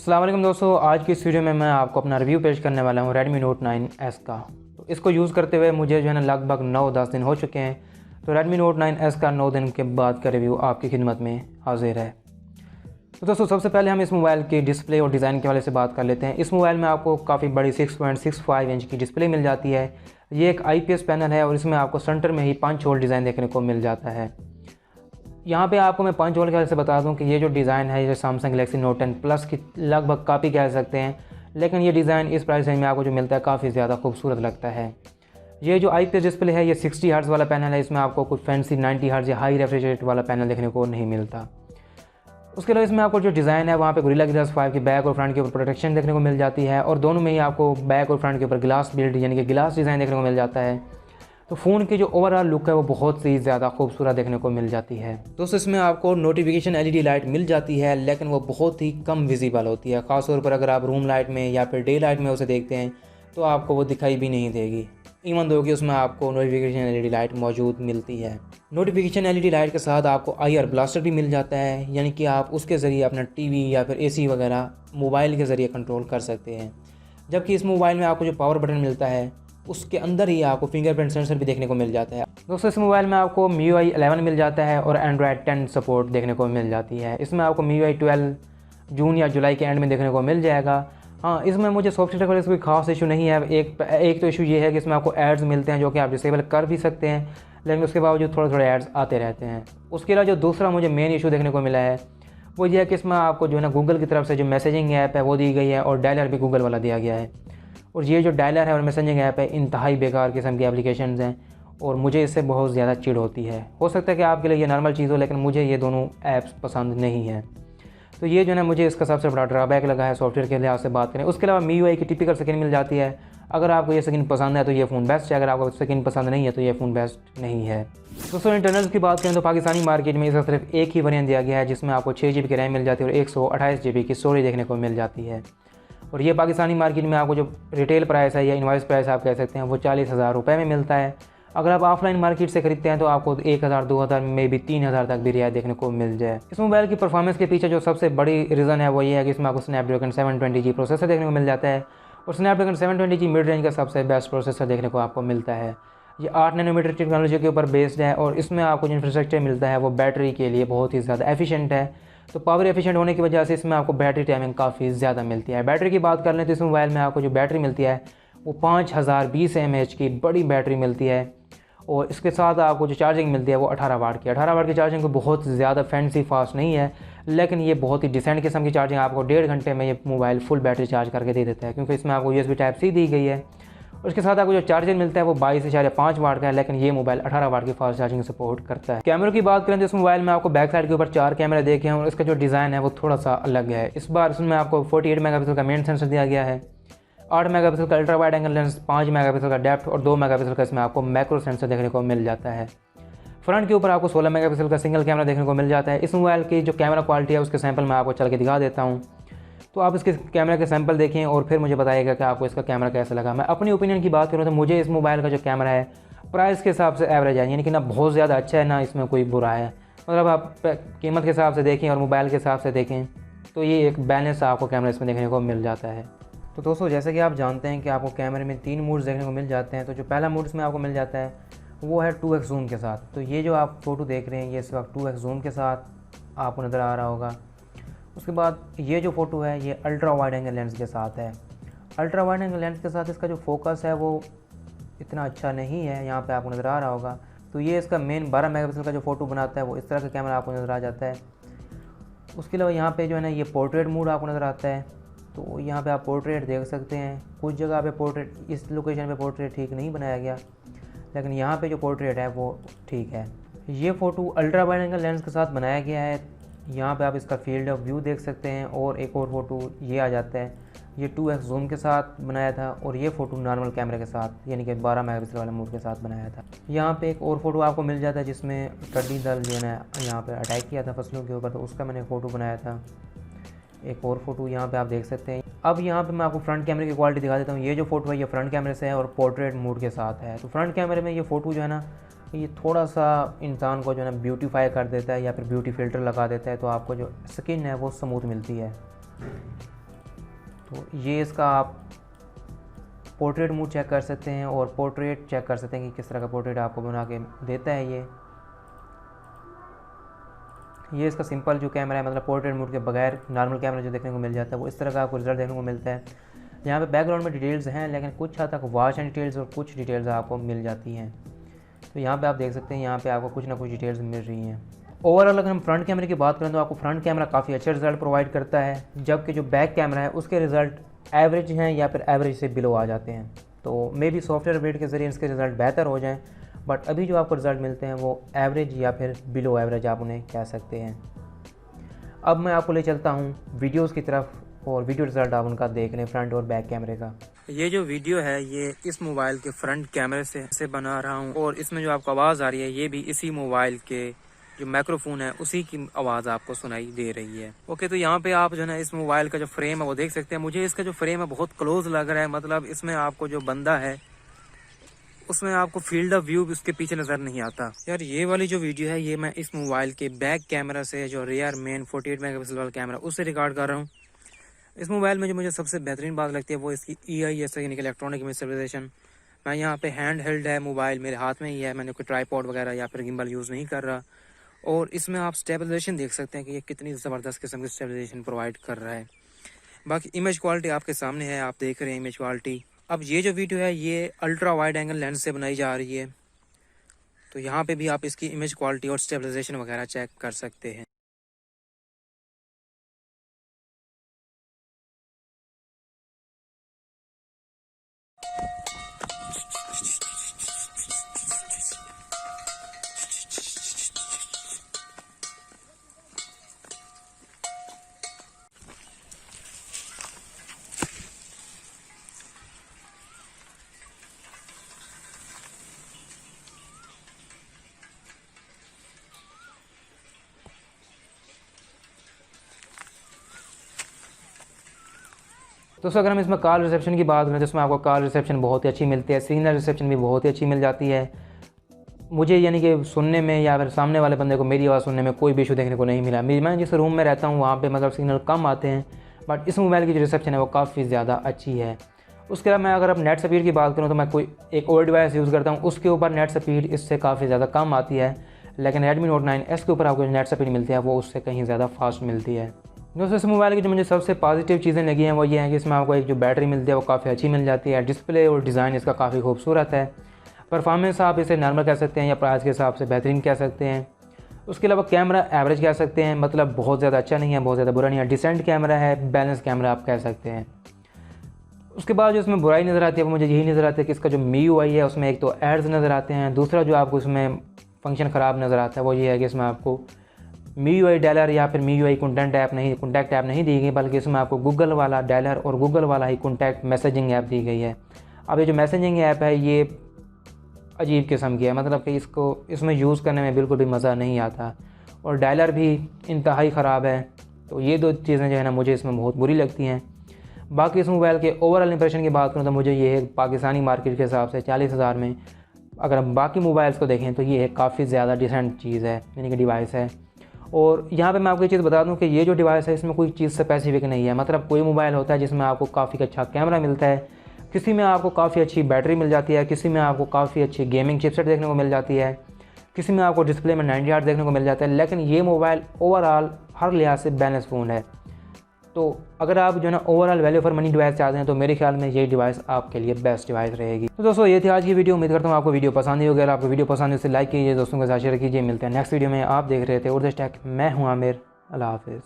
अस्सलाम वालेकुम दोस्तों, आज की इस वीडियो में मैं आपको अपना रिव्यू पेश करने वाला हूँ Redmi Note 9S का। तो इसको यूज़ करते हुए मुझे जो है ना लगभग 9-10 दिन हो चुके हैं। तो Redmi Note 9S का 9 दिन के बाद का रिव्यू आपकी खिदमत में हाजिर है। तो दोस्तों सबसे पहले हम इस मोबाइल की डिस्प्ले और डिज़ाइन के हवाले से बात कर लेते हैं। इस मोबाइल में आपको काफ़ी बड़ी 6.65 इंच की डिस्प्ले मिल जाती है। ये एक IPS पैनल है और इसमें आपको सेंटर में ही 5 होल डिज़ाइन देखने को मिल जाता है। यहाँ पे आपको मैं 5 होल के हवाले से बता दूँ कि ये जो डिज़ाइन है ये Samsung Galaxy Note 10 Plus की लगभग कॉपी कह सकते हैं, लेकिन ये डिज़ाइन इस प्राइस रेंज में आपको जो मिलता है काफ़ी ज़्यादा खूबसूरत लगता है। ये जो IPS डिस्प्ले है ये 60 हर्ट्ज़ वाला पैनल है। इसमें आपको कुछ फैंसी 90 हर्ट्ज़ या हाई रेफ्रेश रेट वाला पैनल देखने को नहीं मिलता। उसके अलावा इसमें आपको जो डिज़ाइन है वहाँ पे गोरिल्ला ग्लास 5 की बैक और फ्रंट के ऊपर प्रोटेक्शन देखने को मिल जाती है और दोनों में ही आपको बैक और फ्रंट के ऊपर ग्लास बिल्ड यानी कि ग्लास डिज़ाइन देखने को मिल जाता है। तो फ़ोन की जो ओवरऑल लुक है वो बहुत ही ज़्यादा खूबसूरत देखने को मिल जाती है। दोस्तों इसमें आपको नोटिफिकेशन LED लाइट मिल जाती है, लेकिन वो बहुत ही कम विजिबल होती है। ख़ासतौर पर अगर आप रूम लाइट में या फिर डे लाइट में उसे देखते हैं तो आपको वो दिखाई भी नहीं देगी, इवन दो कि उसमें आपको नोटिफिकेशन LED लाइट मौजूद मिलती है। नोटिफिकेशन LED लाइट के साथ आपको IR ब्लास्टर भी मिल जाता है, यानी कि आप उसके ज़रिए अपना TV या फिर AC वगैरह मोबाइल के ज़रिए कंट्रोल कर सकते हैं। जबकि इस मोबाइल में आपको जो पावर बटन मिलता है उसके अंदर ही आपको फिंगरप्रिंट सेंसर भी देखने को मिल जाता है। दोस्तों इस मोबाइल में आपको MIUI 11 मिल जाता है और Android 10 सपोर्ट देखने को मिल जाती है। इसमें आपको MIUI 12 जून या जुलाई के एंड में देखने को मिल जाएगा। हाँ, इसमें मुझे सॉफ्टवेयर का कोई खास इशू नहीं है। एक तो इशू ये है कि इसमें आपको एड्स मिलते हैं जो कि आप डिसेबल कर भी सकते हैं, लेकिन उसके बावजूद थोड़े एड्स आते रहते हैं। उसके अलावा जो दूसरा मुझे मेन इशू देखने को मिला है वो ये है कि इसमें आपको जो है ना गूगल की तरफ से जो मैसेजिंग ऐप है वो दी गई है और डायलर भी गूगल वाला दिया गया है। और ये जो डायलर है और मैसेजिंग ऐप है इंतहाई बेकार किस्म की एप्लीकेशंस हैं और मुझे इससे बहुत ज़्यादा चिढ़ होती है। हो सकता है कि आपके लिए ये नॉर्मल चीज़ हो, लेकिन मुझे ये दोनों ऐप्स पसंद नहीं है। तो ये जो है ना मुझे इसका सबसे बड़ा ड्रॉबैक लगा है सॉफ्टवेयर के लिहाज से बात करें। उसके अलावा MIUI की टिपिकल स्क्रीन मिल जाती है। अगर आपको ये स्क्रीन पसंद है तो ये फ़ोन बेस्ट है, अगर आपको स्क्रीन पसंद नहीं है तो ये फ़ोन बेस्ट नहीं है। दोस्तों इंटरनल्स की बात करें तो पाकिस्तानी मार्केट में इसका सिर्फ एक ही वेरिएंट दिया गया है जिसमें आपको 6 GB की रैम मिल जाती है और 128 GB की स्टोरेज देखने को मिल जाती है। और ये पाकिस्तानी मार्केट में आपको जो रिटेल प्राइस है या इनवॉइस प्राइस आप कह सकते हैं वो 40,000 रुपये में मिलता है। अगर आप ऑफलाइन मार्केट से खरीदते हैं तो आपको 1,000 2,000 में भी 3,000 तक भी रियायत देखने को मिल जाए। इस मोबाइल की परफॉर्मेंस के पीछे जो सबसे बड़ी रीज़न है वो ये है कि इसमें आपको स्नैपड्रैगन 720G प्रोसेसर देखने को मिल जाता है और स्नैपड्रैगन 720G मिड रेंज का सबसे बेस्ट प्रोसेसर देखने को आपको मिलता है। ये 8 नैनोमीटर टेक्नोलॉजी के ऊपर बेस्ड है और इसमें आपको जो इंफ्रास्ट्रक्चर मिलता है वो बैटरी के लिए बहुत ही ज़्यादा एफिशिएंट है। तो पावर एफिशिएंट होने की वजह से इसमें आपको बैटरी टाइमिंग काफ़ी ज़्यादा मिलती है। बैटरी की बात कर लें तो इस मोबाइल में आपको जो बैटरी मिलती है वो 5020 mAh की बड़ी बैटरी मिलती है और इसके साथ आपको जो चार्जिंग मिलती है वो 18 वाट की। 18 वाट की चार्जिंग को बहुत ज़्यादा फैंसी फास्ट नहीं है, लेकिन ये बहुत ही डिसेंट किस्म की चार्जिंग आपको 1.5 घंटे में ये मोबाइल फुल बैटरी चार्ज करके दे देता है, क्योंकि इसमें आपको USB Type-C दी गई है। उसके साथ आपको जो चार्जर मिलता है वो 22.5 वाट का है, लेकिन ये मोबाइल 18 वाट की फास्ट चार्जिंग सपोर्ट करता है। कैमरे की बात करें तो इस मोबाइल में आपको बैक साइड के ऊपर 4 कैमरे देखे हैं और इसका जो डिज़ाइन है वो थोड़ा सा अलग है। इस बार इसमें आपको 48 मेगापिक्सल का मेन सेंसर दिया गया है, 8 मेगापिक्सल का ultra wide angle lens, 5 megapixel का डेप्थ और 2 मेगापिक्सल का इसमें आपको मैक्रो सेंसर देखने को मिल जाता है। फ्रंट के ऊपर आपको 16 मेगापिक्सल का सिंगल कैमरा देखने को मिल जाता है। इस मोबाइल की जो कैमरा क्वालिटी है उसके सैंपल मैं आपको चल के दिखा देता हूँ, तो आप इसके कैमरे के सैंपल देखें और फिर मुझे बताइएगा कि आपको इसका कैमरा कैसा लगा। मैं अपनी ओपिनियन की बात करूँ तो मुझे इस मोबाइल का जो कैमरा है प्राइस के हिसाब से एवरेज है, यानी कि ना बहुत ज़्यादा अच्छा है ना इसमें कोई बुरा है। मतलब आप कीमत के हिसाब से देखें और मोबाइल के हिसाब से देखें तो ये एक बैलेंस आपको कैमरा इसमें देखने को मिल जाता है। तो दोस्तों जैसे कि आप जानते हैं कि आपको कैमरे में 3 मोड्स देखने को मिल जाते हैं। तो जो पहला मोड इसमें आपको मिल जाता है वो है 2x जूम के साथ। तो ये जो आप फ़ोटो देख रहे हैं ये इस वक्त 2x जूम के साथ आपको नज़र आ रहा होगा। उसके बाद ये जो फ़ोटो है ये अल्ट्रा वाइड एंगल लेंस के साथ है। अल्ट्रा वाइड एंगल लेंस के साथ इसका जो फोकस है वो इतना अच्छा नहीं है, यहाँ पे आपको नज़र आ रहा होगा। तो ये इसका मेन 12 मेगापिक्सल का जो फ़ोटो बनाता है वो इस तरह का कैमरा आपको नज़र आ जाता है। उसके अलावा यहाँ पे जो है ना ये पोर्ट्रेट मोड आपको नज़र आता है। तो यहाँ पे आप पोर्ट्रेट देख सकते हैं। कुछ जगह पे पोर्ट्रेट, इस लोकेशन पे पोर्ट्रेट ठीक नहीं बनाया गया, लेकिन यहाँ पे जो पोर्ट्रेट है वो ठीक है। ये photo ultra wide angle lens के साथ बनाया गया है। यहाँ पे आप इसका फील्ड ऑफ व्यू देख सकते हैं और एक और फ़ोटो ये आ जाता है, ये 2x जूम के साथ बनाया था और ये फ़ोटो नॉर्मल कैमरे के साथ यानी कि 12 मेगापिक्सल वाले मोड के साथ बनाया था। यहाँ पे एक और फ़ोटो आपको मिल जाता है जिसमें टिड्डी दल जो है यहाँ पे अटैक किया था फसलों के ऊपर, तो उसका मैंने फ़ोटो बनाया था। एक और फ़ोटो यहाँ पे आप देख सकते हैं। अब यहाँ पे मैं आपको फ्रंट कैमरे की क्वालिटी दिखा देता हूँ। ये जो फ़ोटो है ये फ्रंट कैमरे से है और पोर्ट्रेट मोड के साथ है। तो फ्रंट कैमरे में ये फ़ोटो जो है ना ये थोड़ा सा इंसान को जो है ना ब्यूटीफाई कर देता है या फिर ब्यूटी फ़िल्टर लगा देता है, तो आपको जो स्किन है वो स्मूथ मिलती है। तो ये इसका आप पोर्ट्रेट मोड चेक कर सकते हैं और पोर्ट्रेट चेक कर सकते हैं कि किस तरह का पोर्ट्रेट आपको बना के देता है। ये इसका सिंपल जो कैमरा है, मतलब पोर्ट्रेट मोड के बगैर नॉर्मल कैमरा जो देखने को मिल जाता है वो इस तरह का आपको रिजल्ट देखने को मिलता है। यहाँ पे बैकग्राउंड में डिटेल्स हैं, लेकिन कुछ हद तक वॉच एंड डिटेल्स और कुछ डिटेल्स आपको मिल जाती हैं। तो यहाँ पे आप देख सकते हैं, यहाँ पे आपको कुछ ना कुछ डिटेल्स मिल रही हैं। ओवरऑल अगर हम फ्रंट कैमरे की बात करें तो आपको फ्रंट कैमरा काफ़ी अच्छा रिजल्ट प्रोवाइड करता है, जबकि जो बैक कैमरा है उसके रिज़ल्ट एवरेज हैं या फिर एवरेज से बिलो आ जाते हैं। तो मे बी सॉफ्टवेयर अपडेट के ज़रिए इसके रिज़ल्ट बेहतर हो जाएँ, बट अभी जो आपको रिज़ल्ट मिलते हैं वो एवरेज या फिर बिलो एवरेज आप उन्हें कह सकते हैं। अब मैं आपको ले चलता हूँ वीडियोज़ की तरफ और वीडियो रिज़ल्ट आप उनका देख लें, फ्रंट और बैक कैमरे का। ये जो वीडियो है ये इस मोबाइल के फ्रंट कैमरे से बना रहा हूँ, और इसमें जो आपको आवाज़ आ रही है ये भी इसी मोबाइल के जो माइक्रोफोन है उसी की आवाज़ आपको सुनाई दे रही है। ओके, तो यहाँ पे आप जो है ना इस मोबाइल का जो फ्रेम है वो देख सकते हैं। मुझे इसका जो फ्रेम है बहुत क्लोज लग रहा है, मतलब इसमें आपको जो बंदा है उसमें आपको फील्ड ऑफ व्यू भी उसके पीछे नज़र नहीं आता। यार ये वाली जो वीडियो है ये मैं इस मोबाइल के बैक कैमरा से, जो रियर मेन 48 मेगापिक्सल वाला कैमरा, उससे रिकॉर्ड कर रहा हूँ। इस मोबाइल में जो मुझे सबसे बेहतरीन बात लगती है वो इसकी EIS यानी कि इलेक्ट्रॉनिक इमेज स्टेबलाइजेशन। मैं यहाँ पे हैंड हेल्ड है, मोबाइल मेरे हाथ में ही है, मैंने कोई ट्राईपॉड वगैरह या फिर गिम्बल यूज़ नहीं कर रहा। और इसमें आप स्टेबलाइजेशन देख सकते हैं कि ये कितनी ज़बरदस्त किस्म की स्टेबलाइजेशन प्रोवाइड कर रहा है। बाकी इमेज क्वालिटी आपके सामने है, आप देख रहे हैं इमेज क्वालिटी। अब ये जो वीडियो है ये अल्ट्रा वाइड एंगल लेंस से बनाई जा रही है, तो यहाँ पे भी आप इसकी इमेज क्वालिटी और स्टेबलाइजेशन वगैरह चेक कर सकते हैं। दोस्तों अगर हम इसमें कॉल रिसेप्शन की बात करें तो इसमें आपको कॉल रिसेप्शन बहुत ही अच्छी मिलती है, सिग्नल रिसेप्शन भी बहुत ही अच्छी मिल जाती है। मुझे यानी कि सुनने में या फिर सामने वाले बंदे को मेरी आवाज़ सुनने में कोई भी इशू देखने को नहीं मिला। मैं जिस रूम में रहता हूँ वहाँ पे मतलब सिग्नल कम आते हैं, बट इस मोबाइल की जो रिसेप्शन है वो काफ़ी ज़्यादा अच्छी है। उसके अलावा मैं अगर अब नेट स्पीड की बात करूँ तो मैं कोई एक और डिवाइस यूज़ करता हूँ, उसके ऊपर नेट स्पीड इससे काफ़ी ज़्यादा कम आती है, लेकिन Redmi Note 9S के ऊपर आपको जो नेट स्पीड मिलती है वो उससे कहीं ज़्यादा फास्ट मिलती है। दोस्तों इस मोबाइल की जो मुझे सबसे पॉजिटिव चीज़ें लगी हैं वो ये हैं कि इसमें आपको एक जो बैटरी मिलती है वो काफ़ी अच्छी मिल जाती है। डिस्प्ले और डिज़ाइन इसका काफ़ी खूबसूरत है। परफॉर्मेंस आप इसे नॉर्मल कह सकते हैं या प्राइस के हिसाब से बेहतरीन कह सकते हैं। उसके अलावा कैमरा एवरेज कह सकते हैं, मतलब बहुत ज़्यादा अच्छा नहीं है, बहुत ज़्यादा बुरा नहीं है, डिसेंट कैमरा है, बैलेंस कैमरा आप कह सकते हैं। उसके बाद जो इसमें बुराई नज़र आती है वो मुझे यही नज़र आती है कि इसका जो MIUI है उसमें एक तो एड्स नज़र आते हैं, दूसरा जो आपको इसमें फंक्शन ख़राब नज़र आता है वो ये है कि इसमें आपको MIUI डायलर या फिर MIUI कॉन्टैक्ट ऐप नहीं दी गई, बल्कि इसमें आपको गूगल वाला डायलर और गूगल वाला ही कॉन्टैक्ट मैसेजिंग ऐप दी गई है। अब ये जो मैसेजिंग ऐप है ये अजीब किस्म की है, मतलब कि इसमें यूज़ करने में बिल्कुल भी मज़ा नहीं आता, और डायलर भी इंतहाई ख़राब है। तो ये दो चीज़ें जो है ना मुझे इसमें बहुत बुरी लगती हैं। बाकी इस मोबाइल के ओवरऑल इंप्रेशन की बात करूँ तो मुझे ये है पाकिस्तानी मार्केट के हिसाब से 40,000 में अगर हम बाकी मोबाइल्स को देखें तो ये एक काफ़ी ज़्यादा डिसेंट चीज़ है, यानी कि डिवाइस है। और यहाँ पे मैं आपको ये चीज़ बता दूँ कि ये जो डिवाइस है इसमें कोई चीज़ स्पेसिफिक नहीं है, मतलब कोई मोबाइल होता है जिसमें आपको काफ़ी अच्छा कैमरा मिलता है, किसी में आपको काफ़ी अच्छी बैटरी मिल जाती है, किसी में आपको काफ़ी अच्छी गेमिंग चिपसेट देखने को मिल जाती है, किसी में आपको डिस्प्ले में 90 हर्ट्ज देखने को मिल जाता है, लेकिन ये मोबाइल ओवरऑल हर लिहाज से बैलेंस फ़ोन है। तो अगर आप जो है ना overall value for money device चाहते हैं तो मेरे ख्याल में ये डिवाइस आपके लिए बेस्ट डिवाइस रहेगी। तो दोस्तों ये थी आज की वीडियो, उम्मीद करता हूँ आपको वीडियो पसंद ही होगी। अगर आपको वीडियो पसंद है तो लाइक कीजिए, दोस्तों के साथ शेयर कीजिए। मिलते हैं नेक्स्ट वीडियो में। आप देख रहे थे उर्दू टेक, मैं हूँ आमिर। अल्लाह हाफिज़।